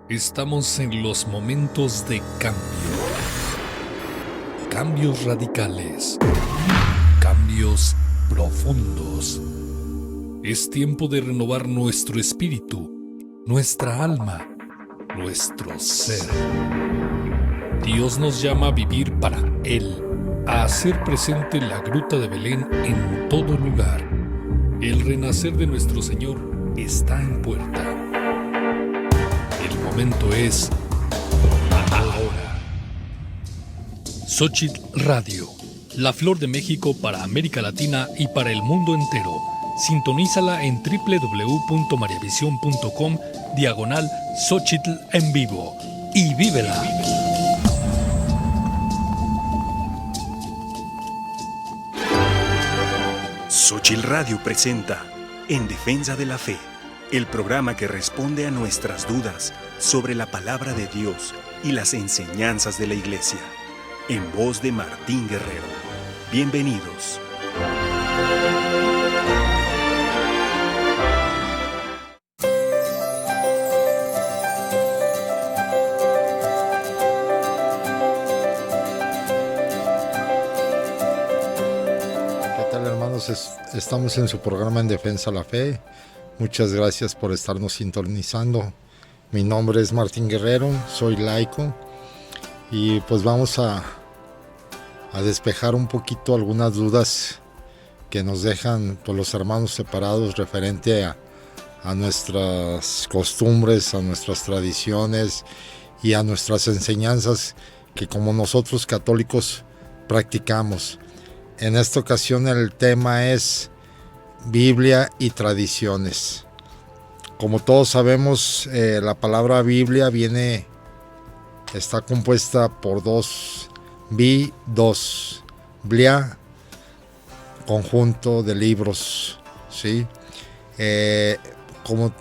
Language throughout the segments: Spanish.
Estamos en los momentos de cambio. Cambios radicales. Cambios profundos. Es tiempo de renovar nuestro espíritu, nuestra alma, nuestro ser. Dios nos llama a vivir para Él, a hacer presente la gruta de Belén en todo lugar. El renacer de nuestro Señor está en puerta. El momento es ahora. Xochitl Radio, la flor de México para América Latina y para el mundo entero. Sintonízala en www.mariavision.com/Xochitl en vivo y vívela. Xochitl Radio presenta En Defensa de la Fe, el programa que responde a nuestras dudas sobre la palabra de Dios y las enseñanzas de la Iglesia, en voz de Martín Guerrero. Bienvenidos. ¿Qué tal, hermanos? Estamos en su programa En Defensa de la Fe. Muchas gracias por estarnos sintonizando. Mi nombre es Martín Guerrero, soy laico y pues vamos a despejar un poquito algunas dudas que nos dejan pues, los hermanos separados referente a nuestras costumbres, a nuestras tradiciones y a nuestras enseñanzas que como nosotros católicos practicamos. En esta ocasión el tema es Biblia y tradiciones. Como todos sabemos, la palabra Biblia está compuesta por dos blia, conjunto de libros, ¿sí? Como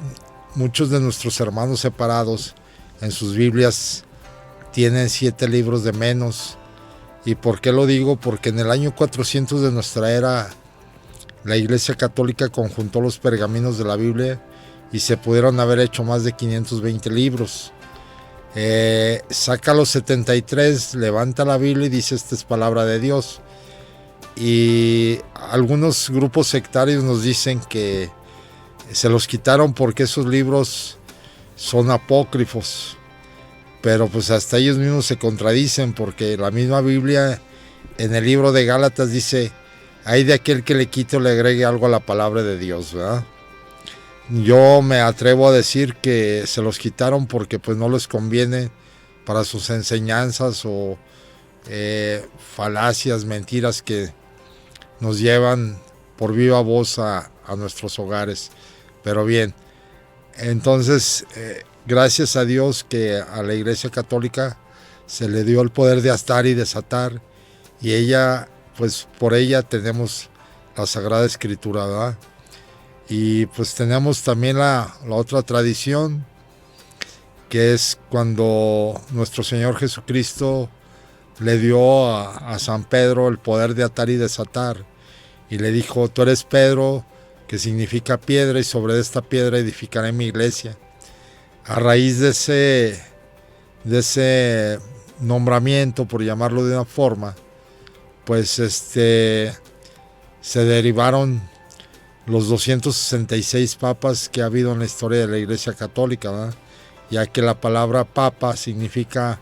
muchos de nuestros hermanos separados en sus Biblias tienen 7 libros de menos. ¿Y por qué lo digo? Porque en el año 400 de nuestra era la Iglesia Católica conjuntó los pergaminos de la Biblia y se pudieron haber hecho más de 520 libros. Saca los 73, levanta la Biblia y dice: esta es palabra de Dios. Y algunos grupos sectarios nos dicen que se los quitaron porque esos libros son apócrifos. Pero pues hasta ellos mismos se contradicen, porque la misma Biblia en el libro de Gálatas dice: hay de aquel que le quite o le agregue algo a la palabra de Dios, ¿verdad? Yo me atrevo a decir que se los quitaron porque pues no les conviene para sus enseñanzas o falacias, mentiras que nos llevan por viva voz a nuestros hogares. Pero bien, entonces gracias a Dios que a la Iglesia Católica se le dio el poder de astar y desatar, y ella, pues por ella tenemos la Sagrada Escritura, ¿verdad? Y pues tenemos también la otra tradición, que es cuando nuestro Señor Jesucristo le dio a San Pedro el poder de atar y desatar, y le dijo: tú eres Pedro, que significa piedra, y sobre esta piedra edificaré mi iglesia. A raíz de ese nombramiento, por llamarlo de una forma, pues se derivaron los 266 papas que ha habido en la historia de la Iglesia Católica, ¿verdad? Ya que la palabra papa significa,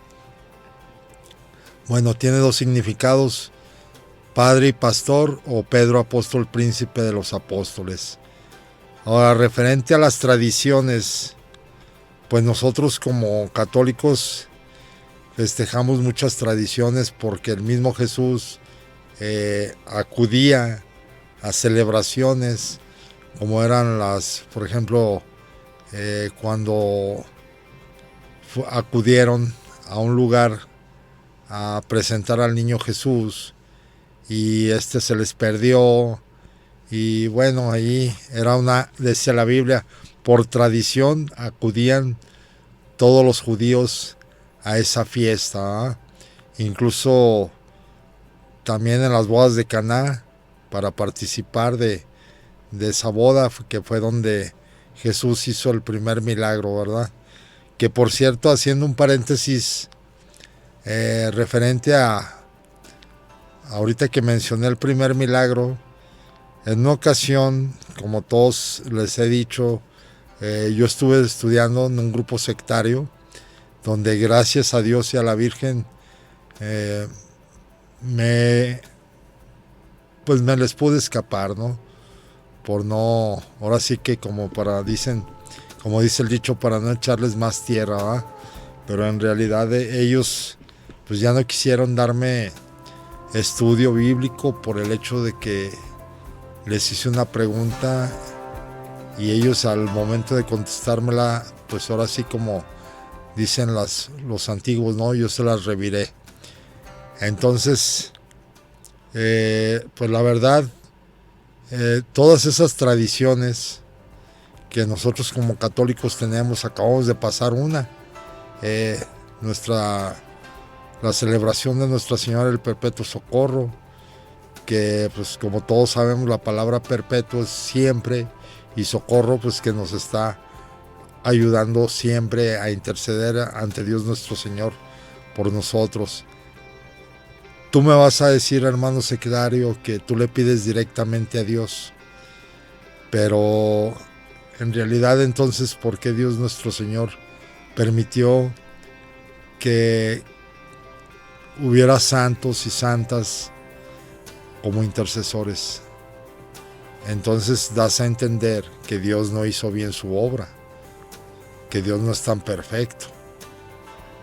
bueno, tiene dos significados: padre y pastor, o Pedro apóstol, príncipe de los apóstoles. Ahora, referente a las tradiciones, pues nosotros como católicos festejamos muchas tradiciones porque el mismo Jesús acudía a celebraciones como eran por ejemplo, cuando acudieron a un lugar a presentar al niño Jesús y se les perdió, y bueno, ahí era decía la Biblia, por tradición acudían todos los judíos a esa fiesta, ¿eh? Incluso también en las bodas de Caná, para participar de esa boda, que fue donde Jesús hizo el primer milagro, ¿verdad? que por cierto, haciendo un paréntesis referente a ahorita que mencioné el primer milagro, en una ocasión, como todos les he dicho, yo estuve estudiando en un grupo sectario, donde gracias a Dios y a la Virgen me les pude escapar, ¿no? Por no, ahora sí que como dice el dicho, para no echarles más tierra, ¿verdad? Pero en realidad ellos pues ya no quisieron darme estudio bíblico por el hecho de que les hice una pregunta y ellos al momento de contestármela, pues ahora sí como dicen los antiguos, ¿no? Yo se las reviré. Entonces, pues la verdad, todas esas tradiciones que nosotros como católicos tenemos, acabamos de pasar una, la celebración de Nuestra Señora del Perpetuo Socorro, que pues como todos sabemos la palabra perpetuo es siempre, y socorro pues que nos está ayudando siempre a interceder ante Dios nuestro Señor por nosotros. Tú me vas a decir, hermano secretario, que tú le pides directamente a Dios, pero en realidad entonces, ¿por qué Dios nuestro Señor permitió que hubiera santos y santas como intercesores? Entonces das a entender que Dios no hizo bien su obra, que Dios no es tan perfecto,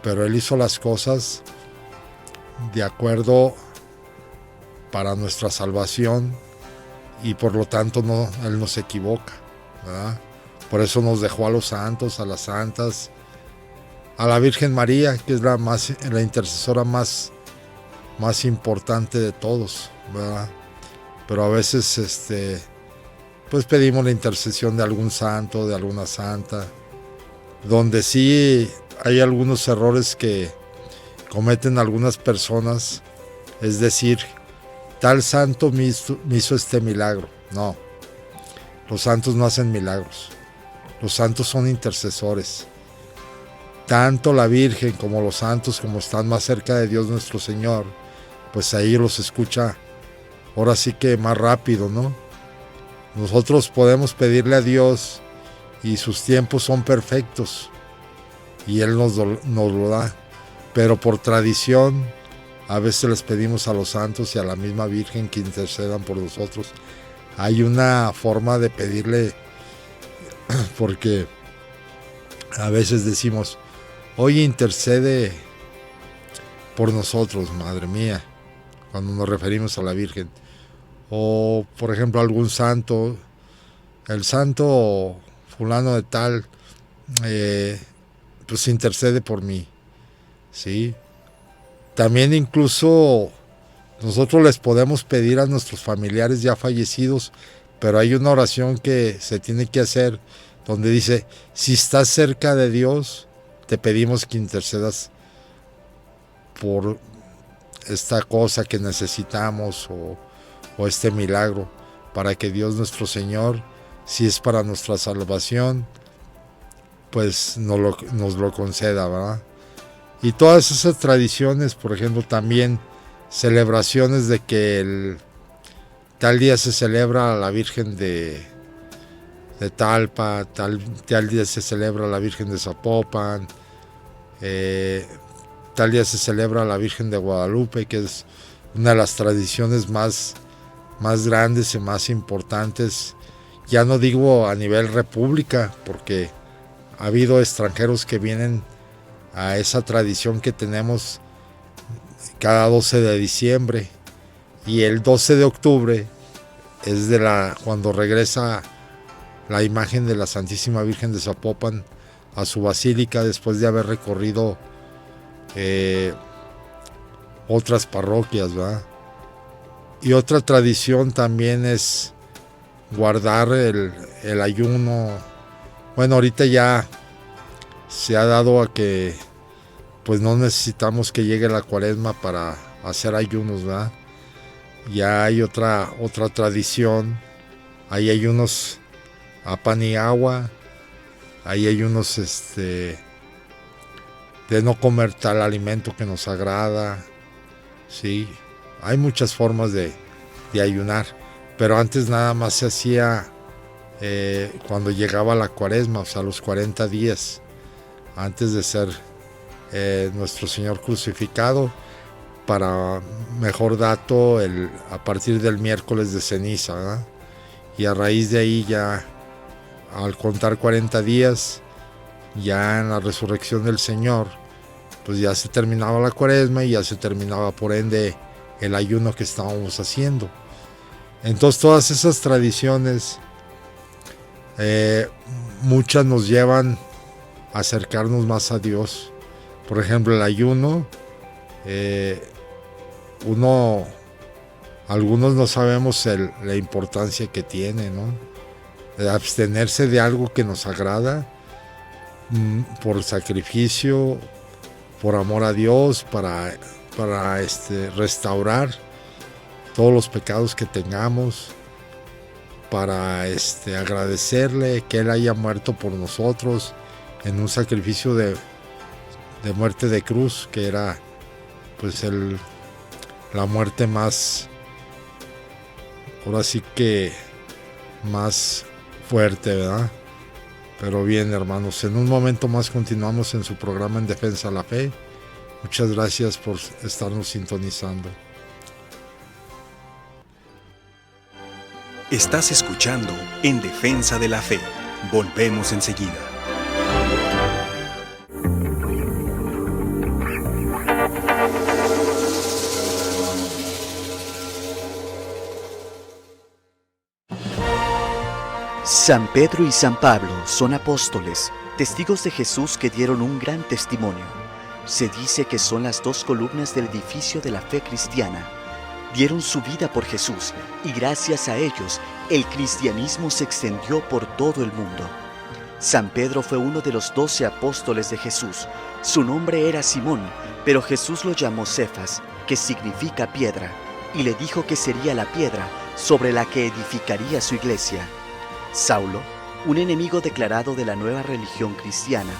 pero Él hizo las cosas de acuerdo para nuestra salvación y por lo tanto Él no se equivoca, ¿verdad? Por eso nos dejó a los santos, a las santas, a la Virgen María, que es la intercesora más importante de todos, ¿verdad? Pero a veces pues pedimos la intercesión de algún santo, de alguna santa, donde sí hay algunos errores que cometen algunas personas, es decir, tal santo me hizo este milagro. No, los santos no hacen milagros, los santos son intercesores. Tanto la Virgen como los santos, como están más cerca de Dios nuestro Señor, pues ahí los escucha ahora sí que más rápido, ¿no? Nosotros podemos pedirle a Dios y sus tiempos son perfectos y Él nos lo da, pero por tradición a veces les pedimos a los santos y a la misma Virgen que intercedan por nosotros. Hay una forma de pedirle, porque a veces decimos, oye, intercede por nosotros, Madre mía, cuando nos referimos a la Virgen. O, por ejemplo, algún santo, el santo fulano de tal, pues intercede por mí, ¿sí? También incluso nosotros les podemos pedir a nuestros familiares ya fallecidos, pero hay una oración que se tiene que hacer donde dice, si estás cerca de Dios, te pedimos que intercedas por esta cosa que necesitamos o este milagro, para que Dios nuestro Señor, si es para nuestra salvación, pues nos lo conceda, ¿verdad? Y todas esas tradiciones, por ejemplo, también celebraciones de que tal día se celebra a la Virgen de Talpa, tal día se celebra a la Virgen de Zapopan, tal día se celebra a la Virgen de Guadalupe, que es una de las tradiciones más grandes y más importantes, ya no digo a nivel república, porque ha habido extranjeros que vienen a esa tradición que tenemos cada 12 de diciembre, y el 12 de octubre es cuando regresa la imagen de la Santísima Virgen de Zapopan a su basílica después de haber recorrido otras parroquias, ¿verdad? Y otra tradición también es guardar el ayuno. Bueno, ahorita ya se ha dado a que pues no necesitamos que llegue la Cuaresma para hacer ayunos, ¿verdad? Ya hay otra tradición. Hay ayunos a pan y agua. Hay ayunos de no comer tal alimento que nos agrada. Sí, hay muchas formas de ayunar, pero antes nada más se hacía cuando llegaba la Cuaresma, o sea, los 40 días antes de ser nuestro Señor crucificado. Para mejor dato, a partir del miércoles de ceniza, ¿verdad? Y a raíz de ahí ya, al contar 40 días, ya en la resurrección del Señor, pues ya se terminaba la Cuaresma y ya se terminaba por ende el ayuno que estábamos haciendo. Entonces todas esas tradiciones, muchas nos llevan a acercarnos más a Dios. Por ejemplo, el ayuno, algunos no sabemos la importancia que tiene, ¿no? De abstenerse de algo que nos agrada, por sacrificio, por amor a Dios, para restaurar todos los pecados que tengamos, para agradecerle que Él haya muerto por nosotros en un sacrificio de muerte de cruz, que era pues la muerte más, ahora sí que más fuerte, ¿verdad? Pero bien, hermanos, en un momento más continuamos en su programa En Defensa de la Fe. Muchas gracias por estarnos sintonizando. Estás escuchando En Defensa de la Fe. Volvemos enseguida. San Pedro y San Pablo son apóstoles, testigos de Jesús que dieron un gran testimonio. Se dice que son las dos columnas del edificio de la fe cristiana. Dieron su vida por Jesús y gracias a ellos el cristianismo se extendió por todo el mundo. San Pedro fue uno de los 12 apóstoles de Jesús. Su nombre era Simón, pero Jesús lo llamó Cefas, que significa piedra, y le dijo que sería la piedra sobre la que edificaría su iglesia. Saulo, un enemigo declarado de la nueva religión cristiana,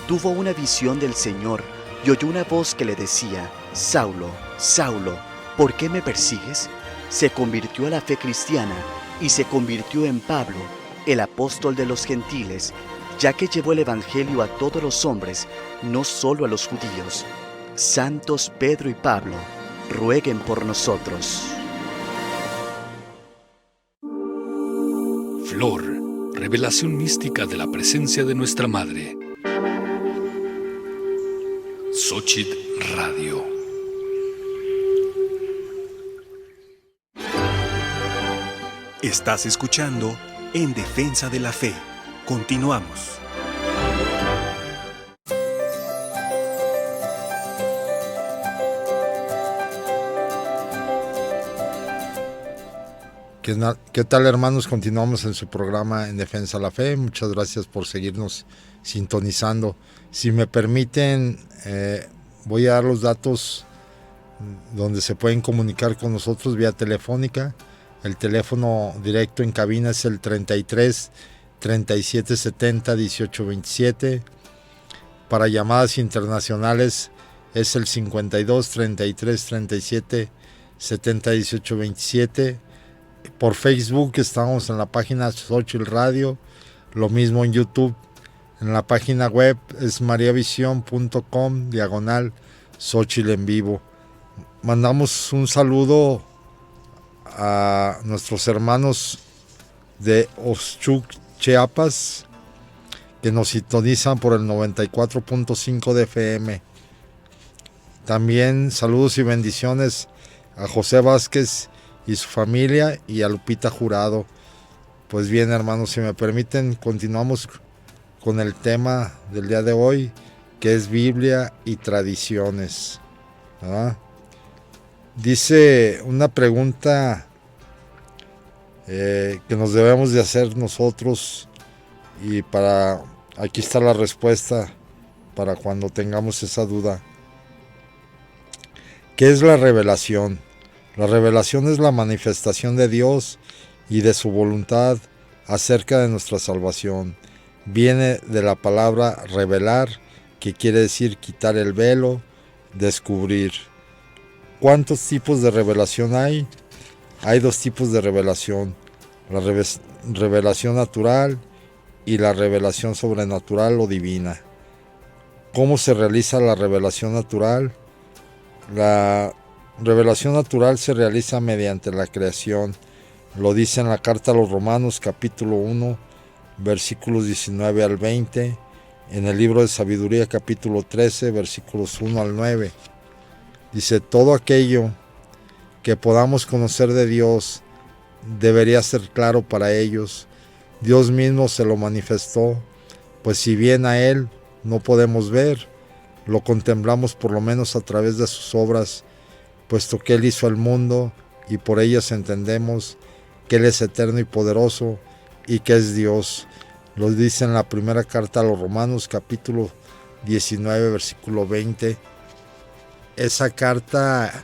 tuvo una visión del Señor y oyó una voz que le decía: Saulo, Saulo, ¿por qué me persigues? Se convirtió a la fe cristiana y se convirtió en Pablo, el apóstol de los gentiles, ya que llevó el evangelio a todos los hombres, no solo a los judíos. Santos Pedro y Pablo, rueguen por nosotros. Flor, revelación mística de la presencia de nuestra Madre. Xochitl Radio. Estás escuchando En Defensa de la Fe. Continuamos. ¿Qué tal, hermanos? Continuamos en su programa En Defensa de la Fe. Muchas gracias por seguirnos sintonizando. Si me permiten, voy a dar los datos donde se pueden comunicar con nosotros vía telefónica. El teléfono directo en cabina es el 33 37 70 18 27. Para llamadas internacionales es el 52 33 37 70 18 27. Por Facebook estamos en la página Xochitl Radio, lo mismo en YouTube. En la página web es mariavision.com/Xochitl en vivo. Mandamos un saludo a nuestros hermanos de Oxchuc, Chiapas, que nos sintonizan por el 94.5 de FM. También saludos y bendiciones a José Vázquez y su familia, y a Lupita Jurado. Pues bien, hermanos, si me permiten, continuamos con el tema del día de hoy, que es Biblia y tradiciones. Dice una pregunta que nos debemos de hacer nosotros, y aquí está la respuesta para cuando tengamos esa duda. ¿Qué es la revelación? La revelación es la manifestación de Dios y de su voluntad acerca de nuestra salvación. Viene de la palabra revelar, que que quiere decir quitar el velo, descubrir. ¿Cuántos tipos de revelación hay? Hay dos tipos de revelación, la revelación natural y la revelación sobrenatural o divina. ¿Cómo se realiza la revelación natural? La revelación natural se realiza mediante la creación. Lo dice en la carta a los Romanos capítulo 1, versículos 19 al 20, en el libro de Sabiduría capítulo 13, versículos 1 al 9. Dice, todo aquello que podamos conocer de Dios debería ser claro para ellos. Dios mismo se lo manifestó, pues si bien a Él no podemos ver, lo contemplamos por lo menos a través de sus obras, puesto que Él hizo el mundo y por ellas entendemos que Él es eterno y poderoso y que es Dios. Lo dice en la primera carta a los Romanos capítulo 19 versículo 20. Esa carta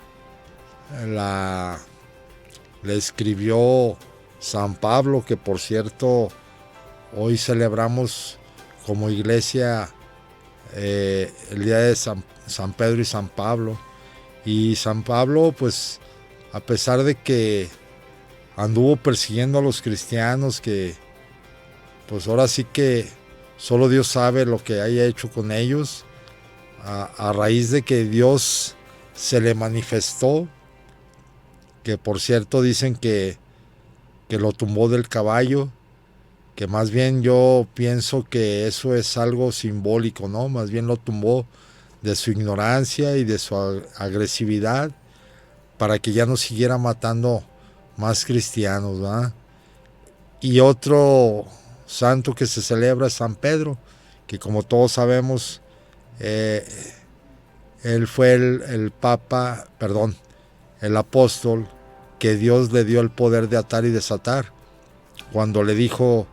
la escribió San Pablo, que por cierto hoy celebramos como iglesia el día de San Pedro y San Pablo. Y San Pablo, pues a pesar de que anduvo persiguiendo a los cristianos, que pues ahora sí que solo Dios sabe lo que haya hecho con ellos, a raíz de que Dios se le manifestó, que por cierto dicen que lo tumbó del caballo, que más bien yo pienso que eso es algo simbólico, ¿no? Más bien lo tumbó de su ignorancia y de su agresividad para que ya no siguiera matando más cristianos, ¿verdad? Y otro santo que se celebra es San Pedro, que como todos sabemos, él fue el apóstol que Dios le dio el poder de atar y desatar. Cuando le dijo,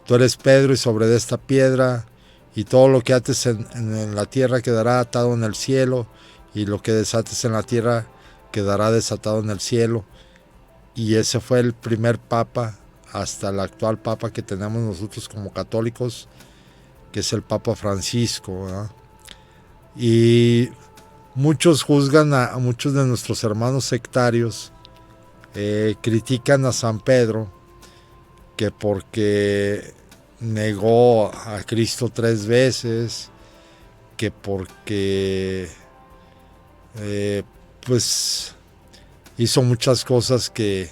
tú eres Pedro y sobre esta piedra, y todo lo que ates en la tierra quedará atado en el cielo, y lo que desates en la tierra quedará desatado en el cielo. Y ese fue el primer papa, hasta el actual papa que tenemos nosotros como católicos, que es el Papa Francisco, ¿verdad? Y muchos juzgan a muchos de nuestros hermanos sectarios, critican a San Pedro, que porque negó a Cristo 3 veces, que porque pues hizo muchas cosas que,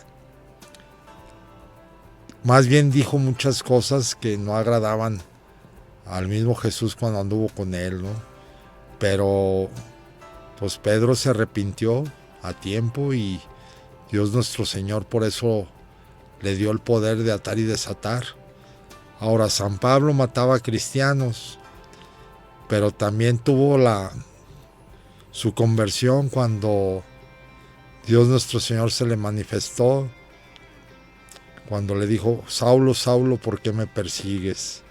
más bien dijo muchas cosas que no agradaban al mismo Jesús cuando anduvo con él, ¿no? Pero pues Pedro se arrepintió a tiempo y Dios nuestro Señor por eso le dio el poder de atar y desatar. Ahora, San Pablo mataba a cristianos, pero también tuvo su conversión cuando Dios nuestro Señor se le manifestó, cuando le dijo, Saulo, Saulo, ¿por qué me persigues?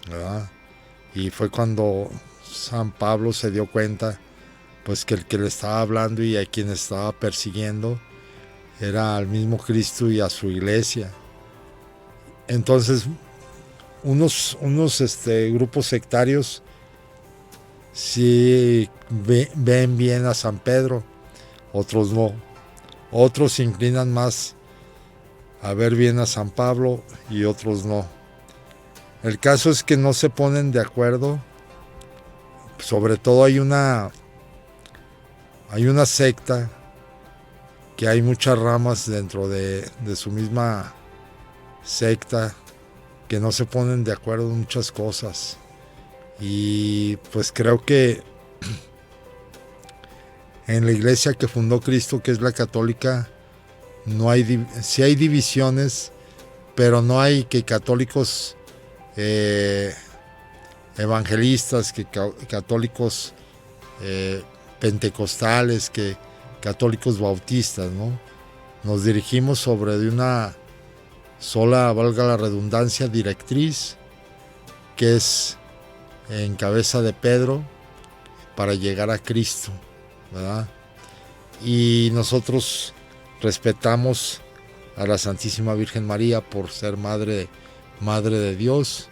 ¿Verdad? Y fue cuando San Pablo se dio cuenta, pues que el que le estaba hablando y a quien estaba persiguiendo era al mismo Cristo y a su iglesia. Entonces, unos grupos sectarios sí ven bien a San Pedro, otros no. Otros se inclinan más a ver bien a San Pablo y otros no. El caso es que no se ponen de acuerdo. Sobre todo hay una secta que hay muchas ramas dentro de su misma secta que no se ponen de acuerdo en muchas cosas. Y pues creo que en la iglesia que fundó Cristo, que es la católica, sí hay divisiones, pero no hay que católicos evangelistas, que católicos pentecostales, que católicos bautistas, ¿no? Nos dirigimos sobre de una sola, valga la redundancia, directriz, que es en cabeza de Pedro, para llegar a Cristo, ¿verdad? Y nosotros respetamos a la Santísima Virgen María por ser madre de Dios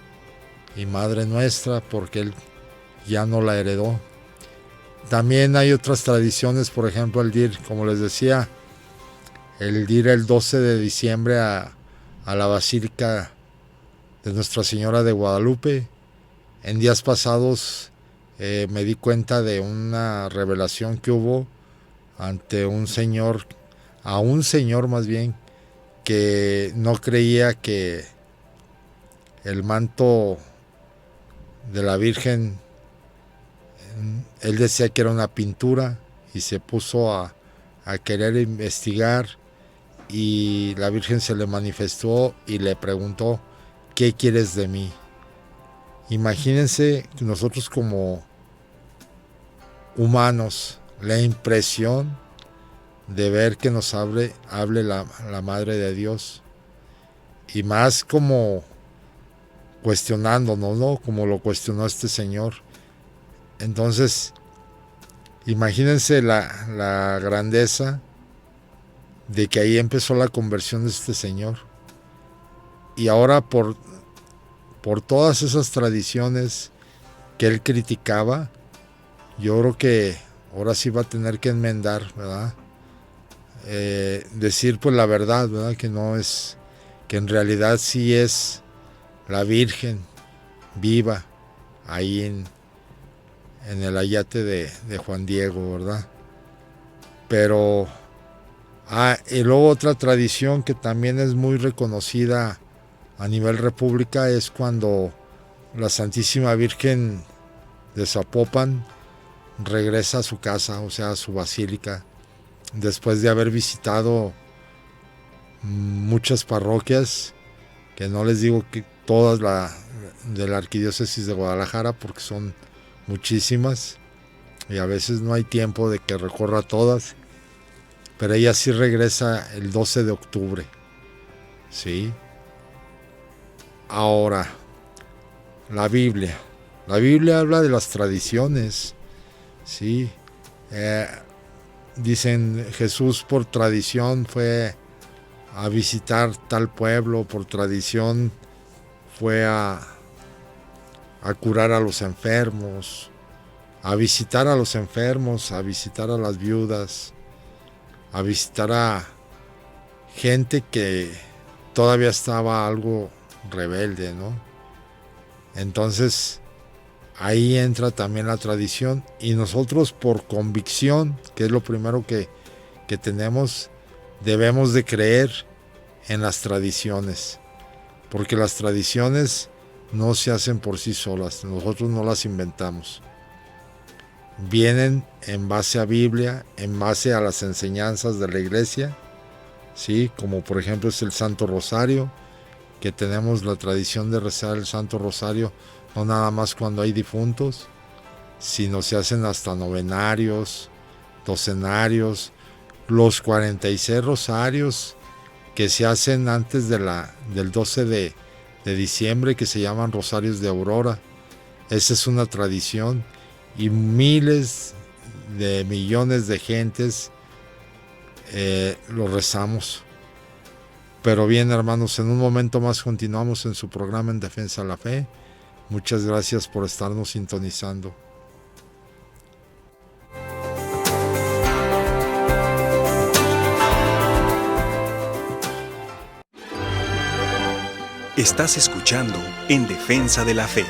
y madre nuestra, porque ya no la heredó. También hay otras tradiciones, por ejemplo, el ir, como les decía, el ir el 12 de diciembre a la Basílica de Nuestra Señora de Guadalupe. En días pasados me di cuenta de una revelación que hubo ante a un señor más bien, que no creía que el manto de la Virgen, él decía que era una pintura, y se puso a querer investigar, y la Virgen se le manifestó y le preguntó: ¿qué quieres de mí? Imagínense que nosotros como humanos, la impresión de ver que nos hable la Madre de Dios, y más como cuestionándonos, ¿no? Como lo cuestionó este señor. Entonces, imagínense la grandeza de que ahí empezó la conversión de este señor. Y ahora por todas esas tradiciones que él criticaba, yo creo que ahora sí va a tener que enmendar, ¿verdad? Decir pues la verdad, ¿verdad? Que no es, que en realidad sí es la Virgen viva ahí en el ayate de Juan Diego, ¿verdad? Pero y luego otra tradición que también es muy reconocida a nivel república es cuando la Santísima Virgen de Zapopan regresa a su casa, o sea, a su basílica, después de haber visitado muchas parroquias, que no les digo que todas de la Arquidiócesis de Guadalajara, porque son muchísimas y a veces no hay tiempo de que recorra todas, pero ella sí regresa el 12 de octubre, ¿sí? Ahora, la Biblia habla de las tradiciones, ¿sí? Dicen, Jesús por tradición fue a visitar tal pueblo, por tradición fue a curar a los enfermos, a visitar a los enfermos, a visitar a las viudas, a visitar a gente que todavía estaba algo rebelde, ¿no? Entonces ahí entra también la tradición, y nosotros por convicción, que es lo primero que tenemos, debemos de creer en las tradiciones, porque las tradiciones no se hacen por sí solas, nosotros no las inventamos. Vienen en base a Biblia, en base a las enseñanzas de la iglesia, ¿sí? Como por ejemplo es el Santo Rosario, que tenemos la tradición de rezar el Santo Rosario, no nada más cuando hay difuntos, sino se hacen hasta novenarios, docenarios, los 46 rosarios que se hacen antes del 12 de diciembre, que se llaman rosarios de aurora. Esa es una tradición, y miles de millones de gentes lo rezamos. Pero bien, hermanos, en un momento más continuamos en su programa En Defensa de la Fe. Muchas gracias por estarnos sintonizando. Estás escuchando En Defensa de la Fe.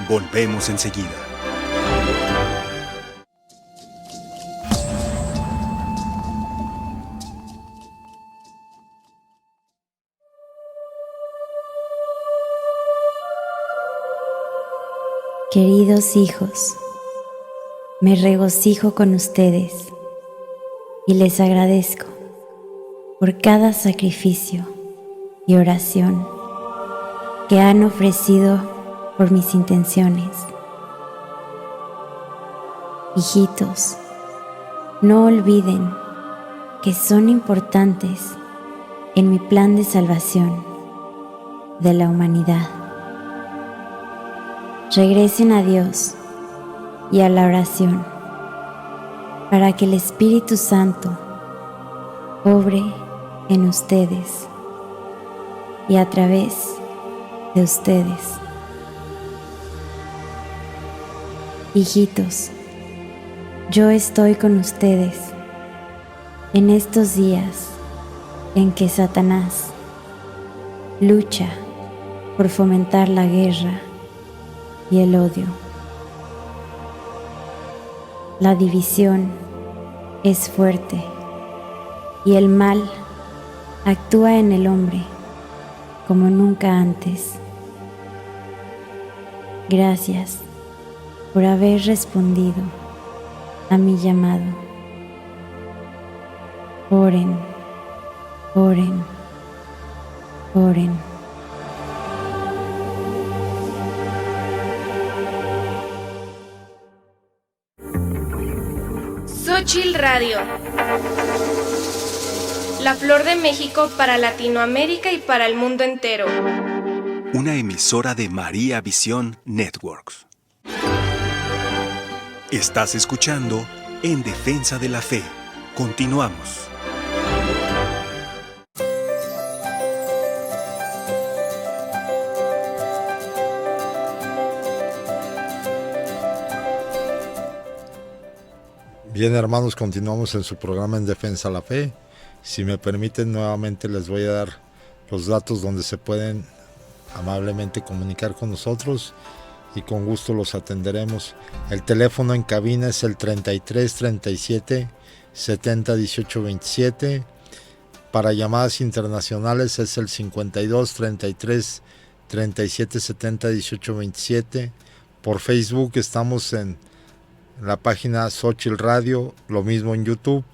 Volvemos enseguida. Queridos hijos, me regocijo con ustedes y les agradezco por cada sacrificio y oración que han ofrecido por mis intenciones. Hijitos, no olviden que son importantes en mi plan de salvación de la humanidad. Regresen a Dios y a la oración para que el Espíritu Santo obre en ustedes y a través de ustedes. Hijitos, yo estoy con ustedes en estos días en que Satanás lucha por fomentar la guerra y el odio. La división es fuerte y el mal actúa en el hombre como nunca antes. Gracias por haber respondido a mi llamado. Oren, oren, oren. Xochitl Radio, la flor de México para Latinoamérica y para el mundo entero. Una emisora de María Visión Networks. Estás escuchando En Defensa de la Fe. Continuamos. Bien, hermanos, continuamos en su programa En Defensa de la Fe. Si me permiten, nuevamente les voy a dar los datos donde se pueden amablemente comunicar con nosotros y con gusto los atenderemos. El teléfono en cabina es el 33 37 70 18 27. Para llamadas internacionales es el 52 33 37 70 18 27. Por Facebook estamos en la página Xochitl Radio, lo mismo en YouTube.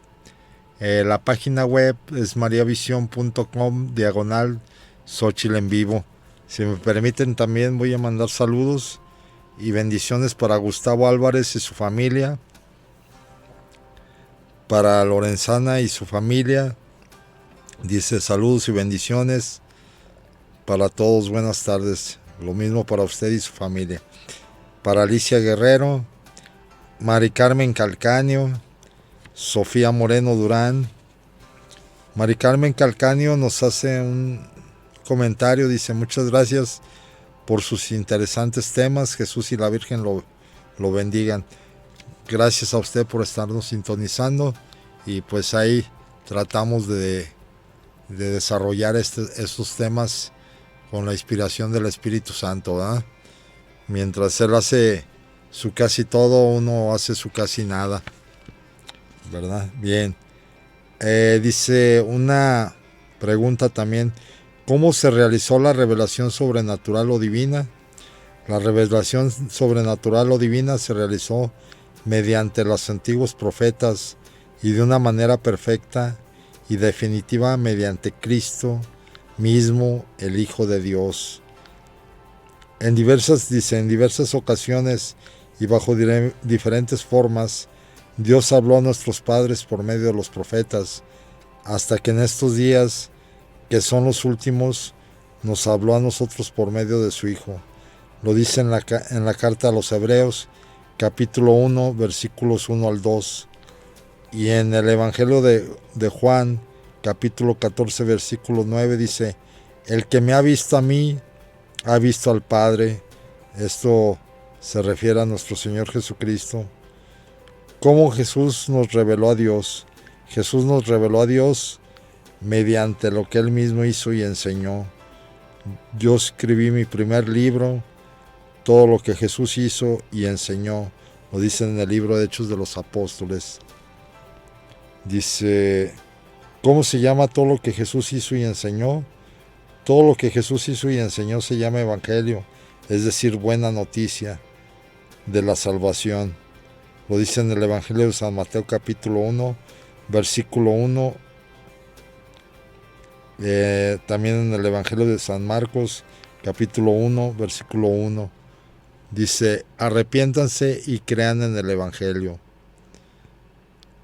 La página web es mariavision.com/Xochitl en vivo. Si me permiten, también voy a mandar saludos y bendiciones para Gustavo Álvarez y su familia, para Lorenzana y su familia. Dice saludos y bendiciones para todos, buenas tardes. Lo mismo para usted y su familia. Para Alicia Guerrero, Mari Carmen Calcaño, Sofía Moreno Durán. Mari Carmen Calcaño nos hace un comentario, dice: muchas gracias por sus interesantes temas, Jesús y la Virgen lo bendigan. Gracias a usted por estarnos sintonizando, y pues ahí tratamos de desarrollar estos temas con la inspiración del Espíritu Santo, ¿verdad? Mientras Él hace su casi todo, uno hace su casi nada, ¿verdad? Bien. Dice una pregunta también: ¿cómo se realizó la revelación sobrenatural o divina? La revelación sobrenatural o divina se realizó mediante los antiguos profetas y de una manera perfecta y definitiva mediante Cristo mismo, el Hijo de Dios. En diversas ocasiones y bajo diferentes formas, Dios habló a nuestros padres por medio de los profetas, hasta que en estos días, que son los últimos, nos habló a nosotros por medio de su Hijo. Lo dice en la carta a los Hebreos, capítulo 1, versículos 1 al 2. Y en el Evangelio de Juan, capítulo 14, versículo 9, dice: el que me ha visto a mí, ha visto al Padre. Esto se refiere a nuestro Señor Jesucristo. ¿Cómo Jesús nos reveló a Dios? Jesús nos reveló a Dios mediante lo que Él mismo hizo y enseñó. Yo escribí mi primer libro, todo lo que Jesús hizo y enseñó. Lo dice en el libro de Hechos de los Apóstoles. Dice: ¿cómo se llama todo lo que Jesús hizo y enseñó? Todo lo que Jesús hizo y enseñó se llama Evangelio, es decir, buena noticia de la salvación. Lo dice en el Evangelio de San Mateo capítulo 1, versículo 1. También en el Evangelio de San Marcos capítulo 1, versículo 1. Dice: arrepiéntanse y crean en el Evangelio.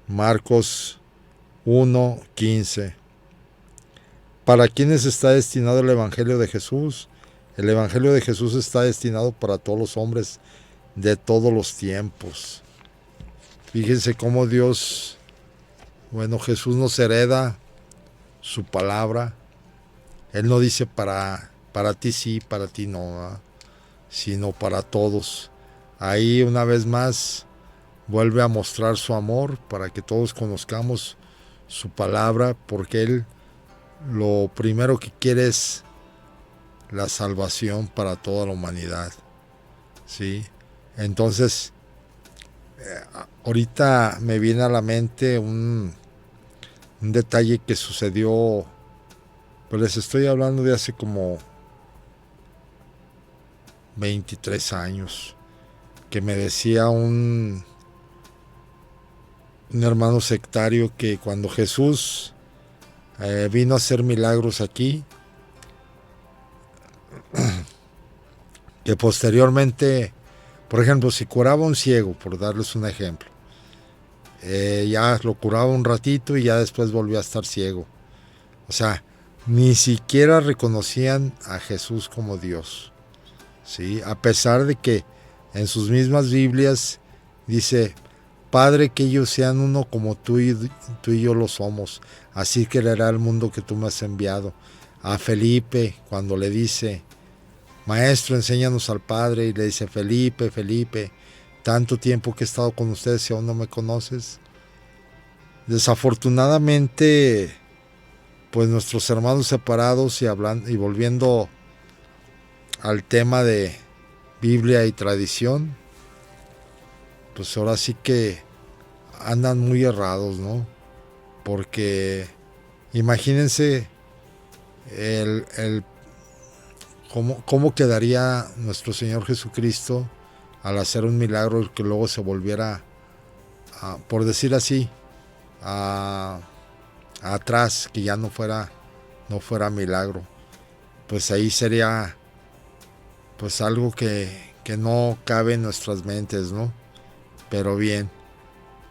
Marcos 1, 15. ¿Para quiénes está destinado el Evangelio de Jesús? El Evangelio de Jesús está destinado para todos los hombres de todos los tiempos. Fíjense cómo Dios, Jesús nos hereda su palabra. Él no dice para ti sí, para ti no, ¿verdad? Sino para todos. ahí una vez más vuelve a mostrar su amor para que todos conozcamos su palabra, porque Él lo primero que quiere es la salvación para toda la humanidad. ¿Sí? Entonces, ahorita me viene a la mente un detalle que sucedió, pues les estoy hablando de hace como 23 años, que me decía un hermano sectario que cuando Jesús vino a hacer milagros aquí, que posteriormente, por ejemplo, si curaba a un ciego, por darles un ejemplo, ya lo curaba un ratito y ya después volvió a estar ciego. O sea, ni siquiera reconocían a Jesús como Dios, ¿sí? A pesar de que en sus mismas Biblias dice: Padre, que ellos sean uno como tú y yo lo somos, así quererá el mundo que tú me has enviado. A Felipe, cuando le dice: Maestro, enséñanos al Padre, y le dice: Felipe, tanto tiempo que he estado con ustedes y aún no me conoces. Desafortunadamente, pues nuestros hermanos separados, y volviendo al tema de Biblia y tradición, pues ahora sí que andan muy errados, ¿no? Porque imagínense cómo quedaría nuestro Señor Jesucristo al hacer un milagro y que luego se volviera, por decir así, atrás, que ya no fuera milagro. Pues ahí sería pues algo que no cabe en nuestras mentes, ¿no? Pero bien,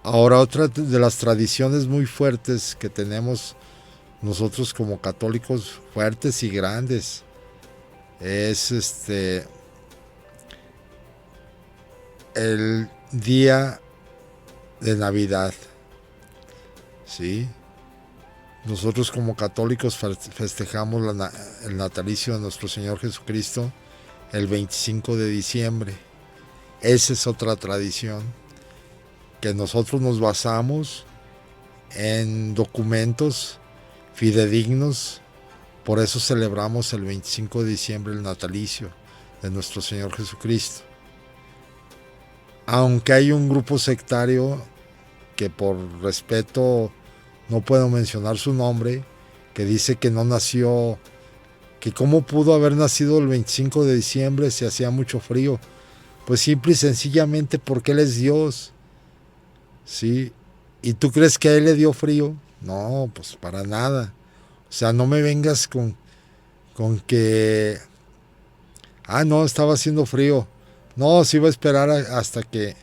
ahora otra de las tradiciones muy fuertes que tenemos nosotros como católicos, fuertes y grandes, es el día de Navidad, ¿sí? Nosotros como católicos festejamos el natalicio de nuestro Señor Jesucristo el 25 de diciembre. Esa es otra tradición que nosotros nos basamos en documentos fidedignos. Por eso celebramos el 25 de diciembre el natalicio de nuestro Señor Jesucristo. Aunque hay un grupo sectario que por respeto no puedo mencionar su nombre, que dice que no nació, que cómo pudo haber nacido el 25 de diciembre si hacía mucho frío. Pues simple y sencillamente porque Él es Dios, ¿sí? ¿Y tú crees que a Él le dio frío? No, pues para nada. O sea, no me vengas con que, no, estaba haciendo frío. No, se iba a esperar hasta que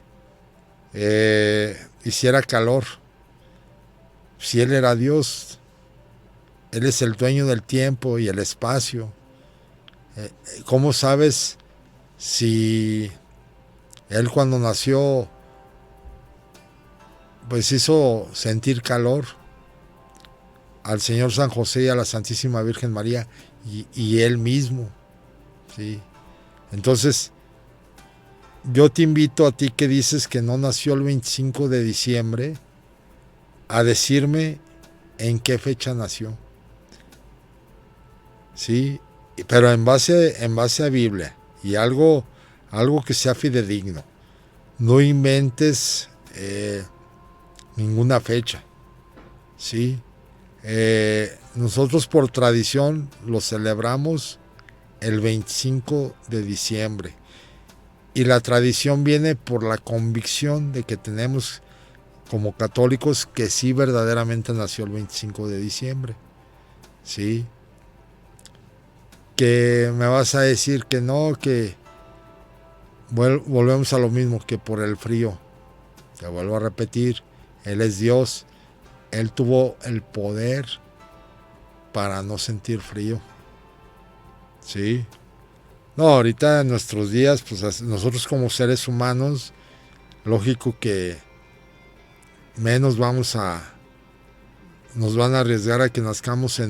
hiciera calor. Si Él era Dios, Él es el dueño del tiempo y el espacio. ¿Cómo sabes si Él cuando nació pues hizo sentir calor al Señor San José y a la Santísima Virgen María y Él mismo? ¿Sí? Entonces, yo te invito a ti que dices que no nació el 25 de diciembre, a decirme en qué fecha nació. ¿Sí? Pero en base a Biblia y algo que sea fidedigno. No inventes ninguna fecha. ¿Sí? Nosotros por tradición lo celebramos el 25 de diciembre. Y la tradición viene por la convicción de que tenemos como católicos que sí verdaderamente nació el 25 de diciembre. ¿Sí? Que me vas a decir que no, que volvemos a lo mismo, que por el frío. Te vuelvo a repetir, Él es Dios. Él tuvo el poder para no sentir frío. ¿Sí? No, ahorita en nuestros días, pues nosotros como seres humanos, lógico que menos nos van a arriesgar a que nazcamos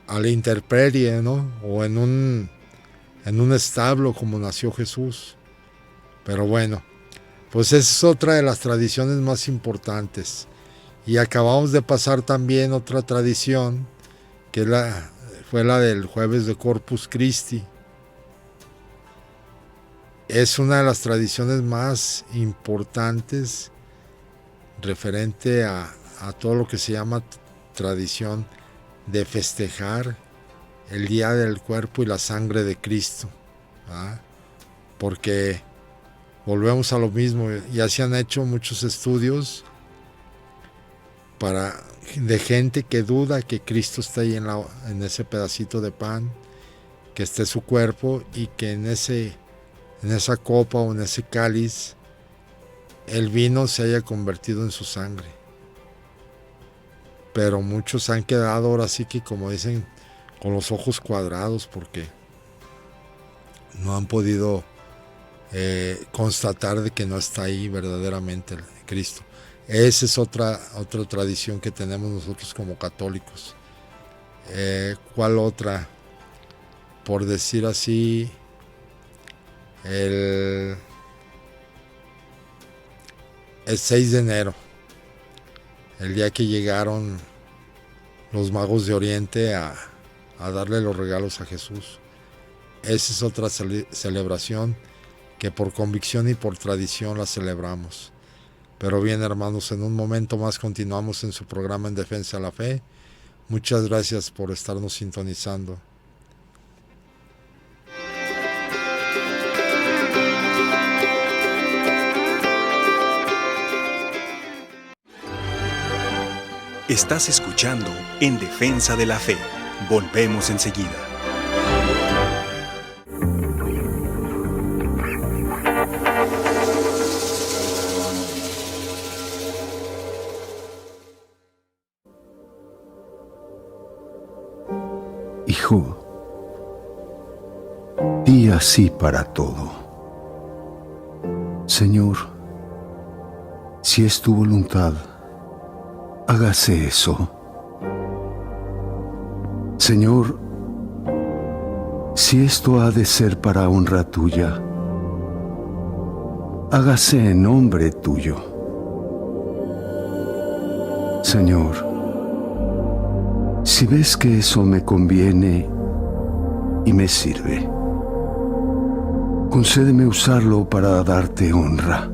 a la intemperie, ¿no? O en un establo como nació Jesús. Pero bueno, pues esa es otra de las tradiciones más importantes. Y acabamos de pasar también otra tradición, que fue la del jueves de Corpus Christi. Es una de las tradiciones más importantes referente a todo lo que se llama tradición de festejar el día del cuerpo y la sangre de Cristo, ¿verdad? Porque volvemos a lo mismo, ya se han hecho muchos estudios de gente que duda que Cristo está ahí en ese pedacito de pan, que esté su cuerpo, y que en esa copa o en ese cáliz el vino se haya convertido en su sangre. Pero muchos han quedado ahora sí que, como dicen, con los ojos cuadrados, porque no han podido constatar de que no está ahí verdaderamente el Cristo. Esa es otra tradición que tenemos nosotros como católicos. ¿Cuál otra? Por decir así, el 6 de enero, el día que llegaron los magos de Oriente a darle los regalos a Jesús. Esa es otra celebración que por convicción y por tradición la celebramos. Pero bien, hermanos, en un momento más continuamos en su programa En Defensa de la Fe. Muchas gracias por estarnos sintonizando. Estás escuchando En Defensa de la Fe. Volvemos enseguida. Hijo, di así para todo. Señor, si es tu voluntad, hágase eso. Señor, si esto ha de ser para honra tuya, hágase en nombre tuyo. Señor, si ves que eso me conviene y me sirve, concédeme usarlo para darte honra.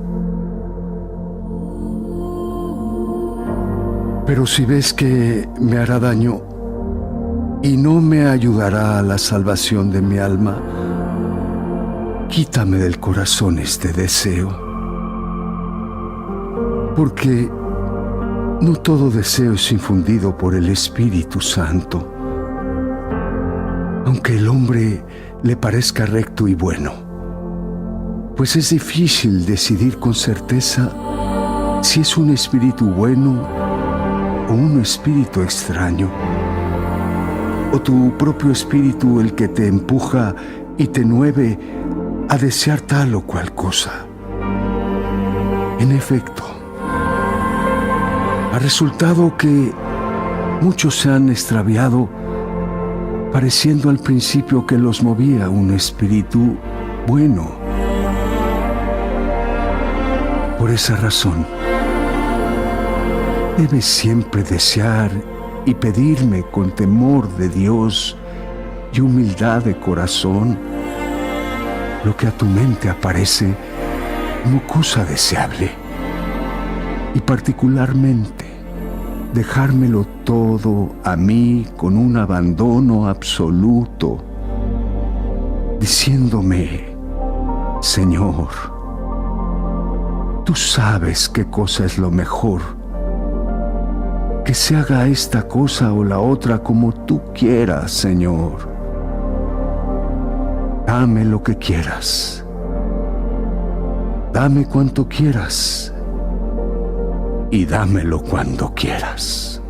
Pero si ves que me hará daño y no me ayudará a la salvación de mi alma, quítame del corazón este deseo. Porque no todo deseo es infundido por el Espíritu Santo, aunque el hombre le parezca recto y bueno, pues es difícil decidir con certeza si es un espíritu bueno o un espíritu extraño, o tu propio espíritu el que te empuja y te mueve a desear tal o cual cosa. En efecto, ha resultado que muchos se han extraviado, pareciendo al principio que los movía un espíritu bueno. Por esa razón, debes siempre desear y pedirme con temor de Dios y humildad de corazón lo que a tu mente aparece como cosa deseable, y particularmente dejármelo todo a mí con un abandono absoluto, diciéndome: Señor, tú sabes qué cosa es lo mejor, que se haga esta cosa o la otra como tú quieras, Señor. Dame lo que quieras, dame cuanto quieras, y dámelo cuando quieras.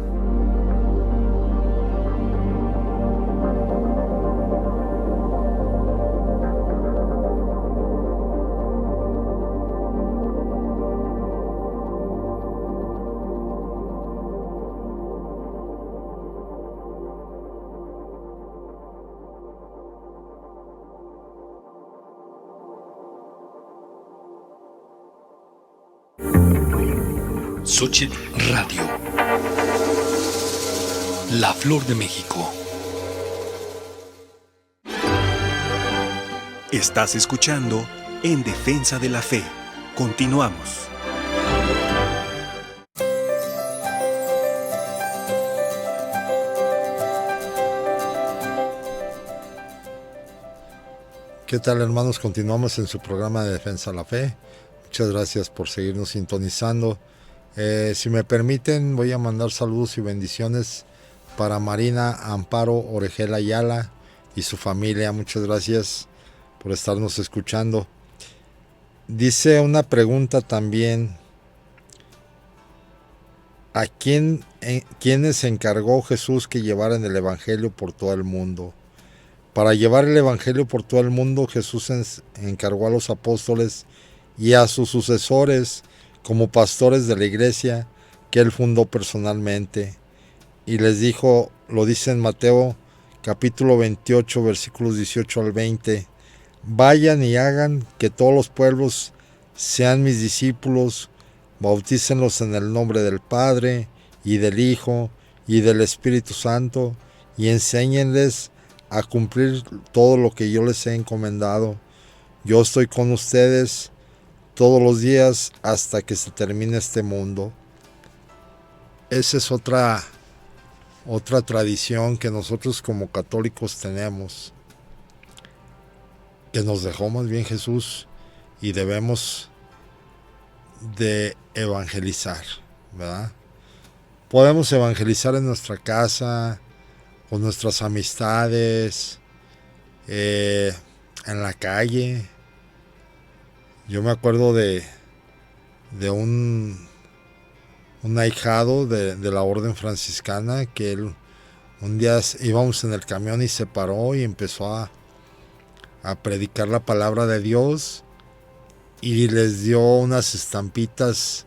Xochitl Radio. La flor de México. Estás escuchando En Defensa de la Fe. Continuamos. ¿Qué tal, hermanos? Continuamos en su programa de Defensa de la Fe. Muchas gracias por seguirnos sintonizando. Si me permiten, voy a mandar saludos y bendiciones para Marina Amparo Orejela Ayala y su familia. Muchas gracias por estarnos escuchando. Dice una pregunta también: ¿a quiénes encargó Jesús que llevaran el Evangelio por todo el mundo? Para llevar el Evangelio por todo el mundo, Jesús encargó a los apóstoles y a sus sucesores como pastores de la iglesia que él fundó personalmente. Y les dijo, lo dice en Mateo capítulo 28, versículos 18 al 20, vayan y hagan que todos los pueblos sean mis discípulos, bautícenlos en el nombre del Padre y del Hijo y del Espíritu Santo, y enséñenles a cumplir todo lo que yo les he encomendado. Yo estoy con ustedes todos los días hasta que se termine este mundo. Esa es otra tradición que nosotros como católicos tenemos, que nos dejó más bien Jesús, y debemos de evangelizar, ¿verdad? Podemos evangelizar en nuestra casa, con nuestras amistades, en la calle. Yo me acuerdo de un ahijado de la orden franciscana, que él un día íbamos en el camión y se paró y empezó a predicar la palabra de Dios, y les dio unas estampitas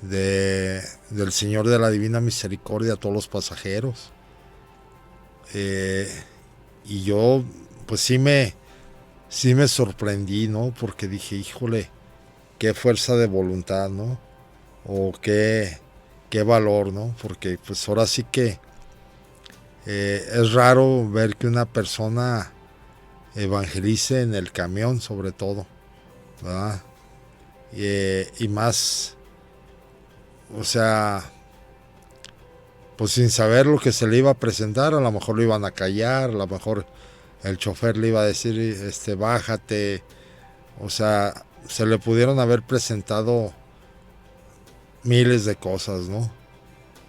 del Señor de la Divina Misericordia a todos los pasajeros. Y yo pues sí me sorprendí, ¿no? Porque dije, híjole, qué fuerza de voluntad, ¿no? O qué valor, ¿no? Porque pues ahora sí que es raro ver que una persona evangelice en el camión, sobre todo, ¿verdad? Y más, o sea, pues sin saber lo que se le iba a presentar. A lo mejor lo iban a callar, a lo mejor el chofer le iba a decir, bájate. O sea, se le pudieron haber presentado miles de cosas, ¿no?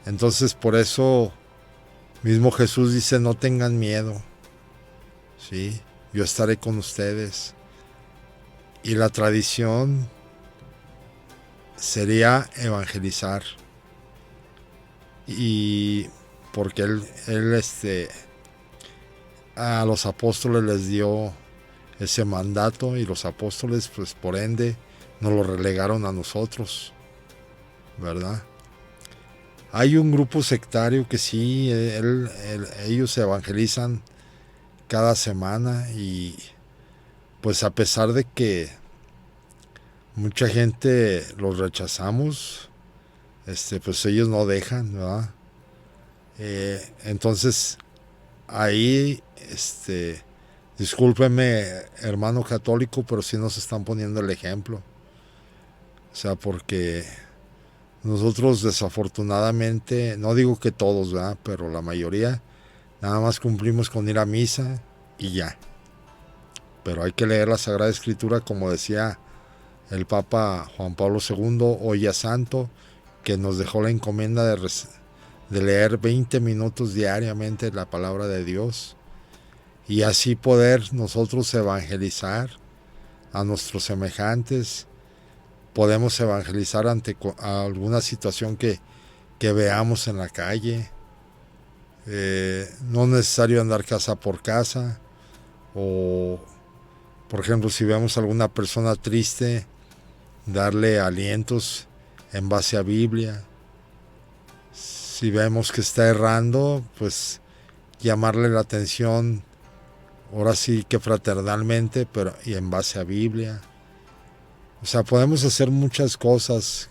Entonces, por eso mismo Jesús dice, no tengan miedo, ¿sí? Yo estaré con ustedes. Y la tradición sería evangelizar. Y porque él a los apóstoles les dio ese mandato, y los apóstoles pues por ende nos lo relegaron a nosotros, ¿verdad? Hay un grupo sectario que sí, ellos evangelizan cada semana, y pues a pesar de que mucha gente los rechazamos, pues ellos no dejan, ¿verdad? Entonces ahí, discúlpeme, hermano católico, pero sí nos están poniendo el ejemplo. O sea, porque nosotros desafortunadamente, no digo que todos, ¿verdad? Pero la mayoría nada más cumplimos con ir a misa y ya. Pero hay que leer la Sagrada Escritura, como decía el Papa Juan Pablo II, hoy ya santo, que nos dejó la encomienda de leer 20 minutos diariamente la palabra de Dios, y así poder nosotros evangelizar a nuestros semejantes. Podemos evangelizar ante alguna situación que veamos en la calle. No es necesario andar casa por casa, o por ejemplo, si vemos a alguna persona triste, darle alientos en base a Biblia. Si vemos que está errando, pues llamarle la atención, ahora sí que fraternalmente, pero y en base a Biblia. O sea, podemos hacer muchas cosas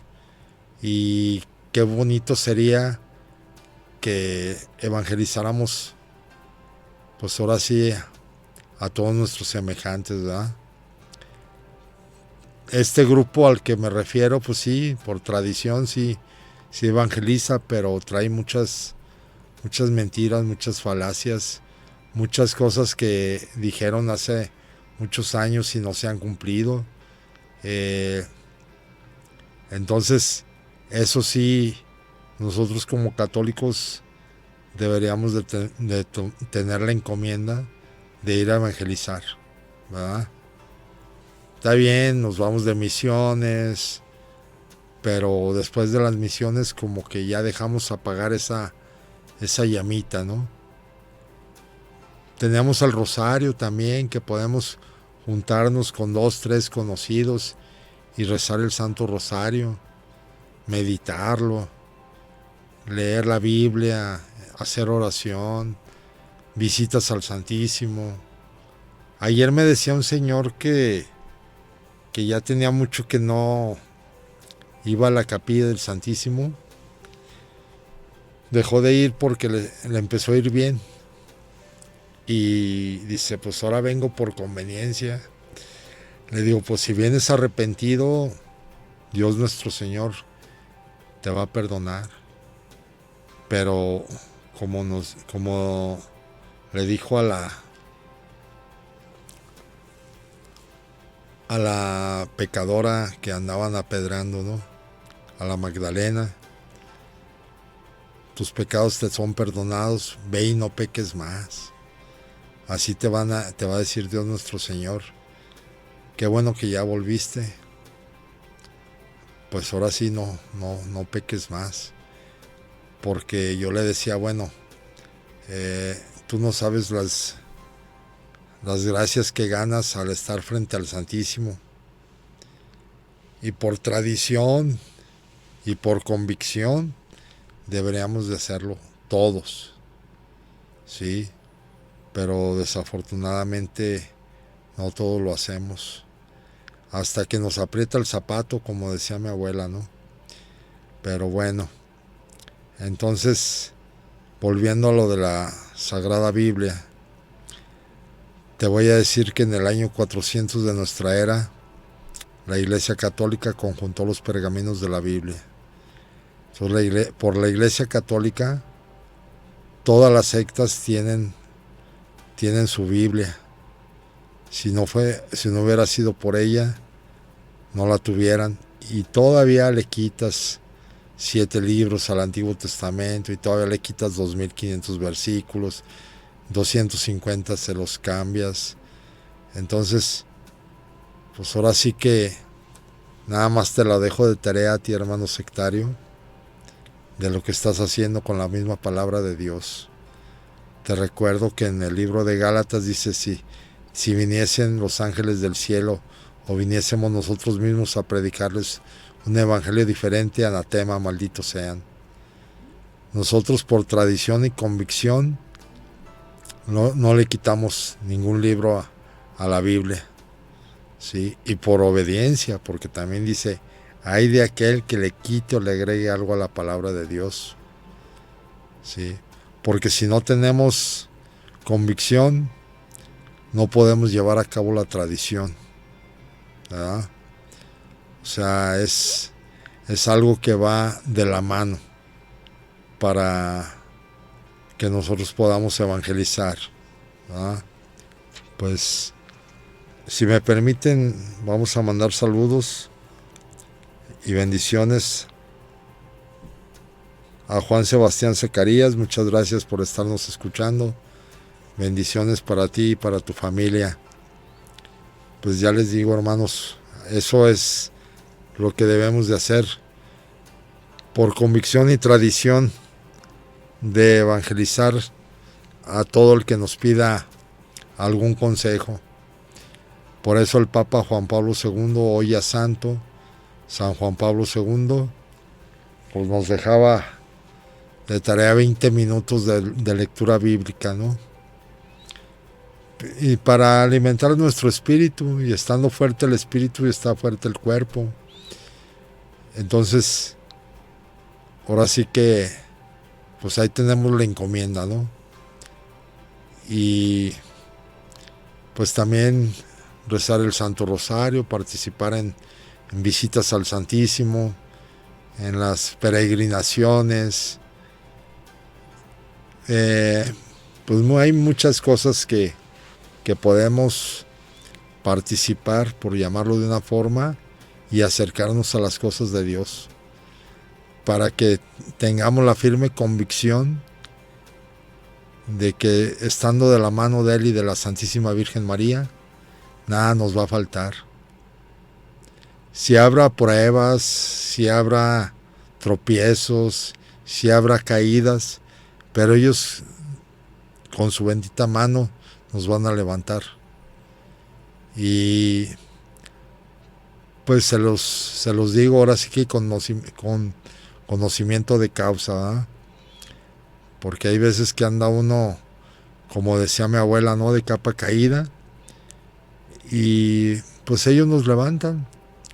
Y qué bonito sería que evangelizáramos, pues ahora sí, a todos nuestros semejantes, ¿verdad? Este grupo al que me refiero, pues sí, por tradición sí evangeliza, pero trae muchas mentiras, muchas falacias, muchas cosas que dijeron hace muchos años y no se han cumplido. Entonces, eso sí, nosotros como católicos deberíamos de tener la encomienda de ir a evangelizar, ¿verdad? Está bien, nos vamos de misiones, pero después de las misiones como que ya dejamos apagar esa llamita, ¿no? Tenemos el rosario también, que podemos juntarnos con 2, 3 conocidos y rezar el Santo Rosario, meditarlo, leer la Biblia, hacer oración, visitas al Santísimo. Ayer me decía un señor que ya tenía mucho que no iba a la capilla del Santísimo. Dejó de ir porque le empezó a ir bien. Y dice, pues ahora vengo por conveniencia. Le digo, pues si vienes arrepentido, Dios nuestro Señor te va a perdonar. Pero como le dijo a la pecadora que andaban apedreando, ¿no? A la Magdalena, tus pecados te son perdonados, ve y no peques más. Así te va a decir Dios nuestro Señor. Qué bueno que ya volviste. Pues ahora sí no peques más. Porque yo le decía, bueno, tú no sabes las gracias que ganas al estar frente al Santísimo. Y por tradición y por convicción deberíamos de hacerlo todos. Sí, pero desafortunadamente no todos lo hacemos. Hasta que nos aprieta el zapato, como decía mi abuela, ¿no? Pero bueno, entonces, volviendo a lo de la Sagrada Biblia, te voy a decir que en el año 400 de nuestra era, la Iglesia Católica conjuntó los pergaminos de la Biblia. Entonces, por la Iglesia Católica, todas las sectas tienen su Biblia. Si no hubiera sido por ella, no la tuvieran. Y todavía le quitas 7 libros al Antiguo Testamento y todavía le quitas 2500 versículos, 250 se los cambias. Entonces, pues ahora sí que nada más te la dejo de tarea a ti, hermano sectario, de lo que estás haciendo con la misma palabra de Dios. Te recuerdo que en el libro de Gálatas dice, si viniesen los ángeles del cielo o viniésemos nosotros mismos a predicarles un evangelio diferente, anatema, malditos sean. Nosotros por tradición y convicción no le quitamos ningún libro a la Biblia, ¿sí? Y por obediencia, porque también dice, hay de aquel que le quite o le agregue algo a la palabra de Dios, ¿sí? Porque si no tenemos convicción, no podemos llevar a cabo la tradición, ¿verdad? O sea, es algo que va de la mano para que nosotros podamos evangelizar, ¿verdad? Pues, si me permiten, vamos a mandar saludos y bendiciones a Juan Sebastián Zacarías. Muchas gracias por estarnos escuchando. Bendiciones para ti y para tu familia. Pues ya les digo, hermanos, eso es lo que debemos de hacer por convicción y tradición, de evangelizar a todo el que nos pida algún consejo. Por eso el Papa Juan Pablo II, hoy ya santo, San Juan Pablo II, pues nos dejaba de tarea 20 minutos de lectura bíblica, ¿no? Y para alimentar nuestro espíritu, y estando fuerte el espíritu y está fuerte el cuerpo. Entonces, ahora sí que pues ahí tenemos la encomienda, ¿no? Y pues también rezar el Santo Rosario, participar en visitas al Santísimo, en las peregrinaciones. Pues hay muchas cosas que podemos participar, por llamarlo de una forma, y acercarnos a las cosas de Dios, para que tengamos la firme convicción de que estando de la mano de Él y de la Santísima Virgen María, nada nos va a faltar. Si habrá pruebas, si habrá tropiezos, si habrá caídas, pero ellos con su bendita mano nos van a levantar. Y pues se los digo ahora sí que con conocimiento de causa, ¿verdad? Porque hay veces que anda uno, como decía mi abuela, ¿no?, de capa caída, y pues ellos nos levantan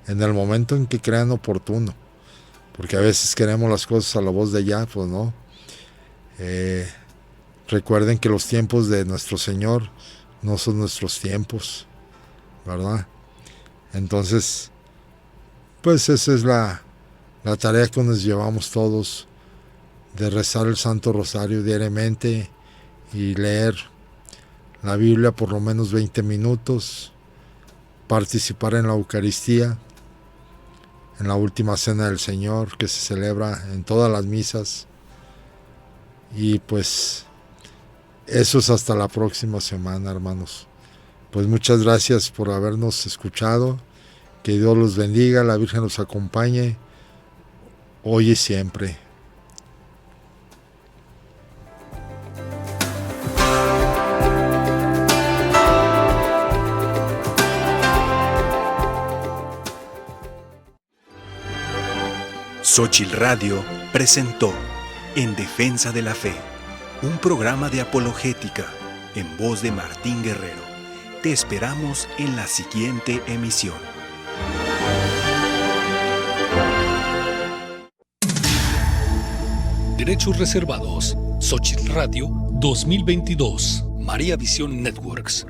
en el momento en que crean oportuno, porque a veces queremos las cosas a la voz de ya, pues no. Recuerden que los tiempos de nuestro Señor no son nuestros tiempos, ¿verdad? Entonces, pues esa es la tarea que nos llevamos todos, de rezar el Santo Rosario diariamente y leer la Biblia por lo menos 20 minutos, participar en la Eucaristía, en la última cena del Señor, que se celebra en todas las misas. Y pues eso es hasta la próxima semana, hermanos. Pues muchas gracias por habernos escuchado. Que Dios los bendiga, la Virgen los acompañe hoy y siempre. Xóchitl Radio presentó En Defensa de la Fe, un programa de apologética en voz de Martín Guerrero. Te esperamos en la siguiente emisión. Derechos reservados. Xóchitl Radio 2022. María Visión Networks.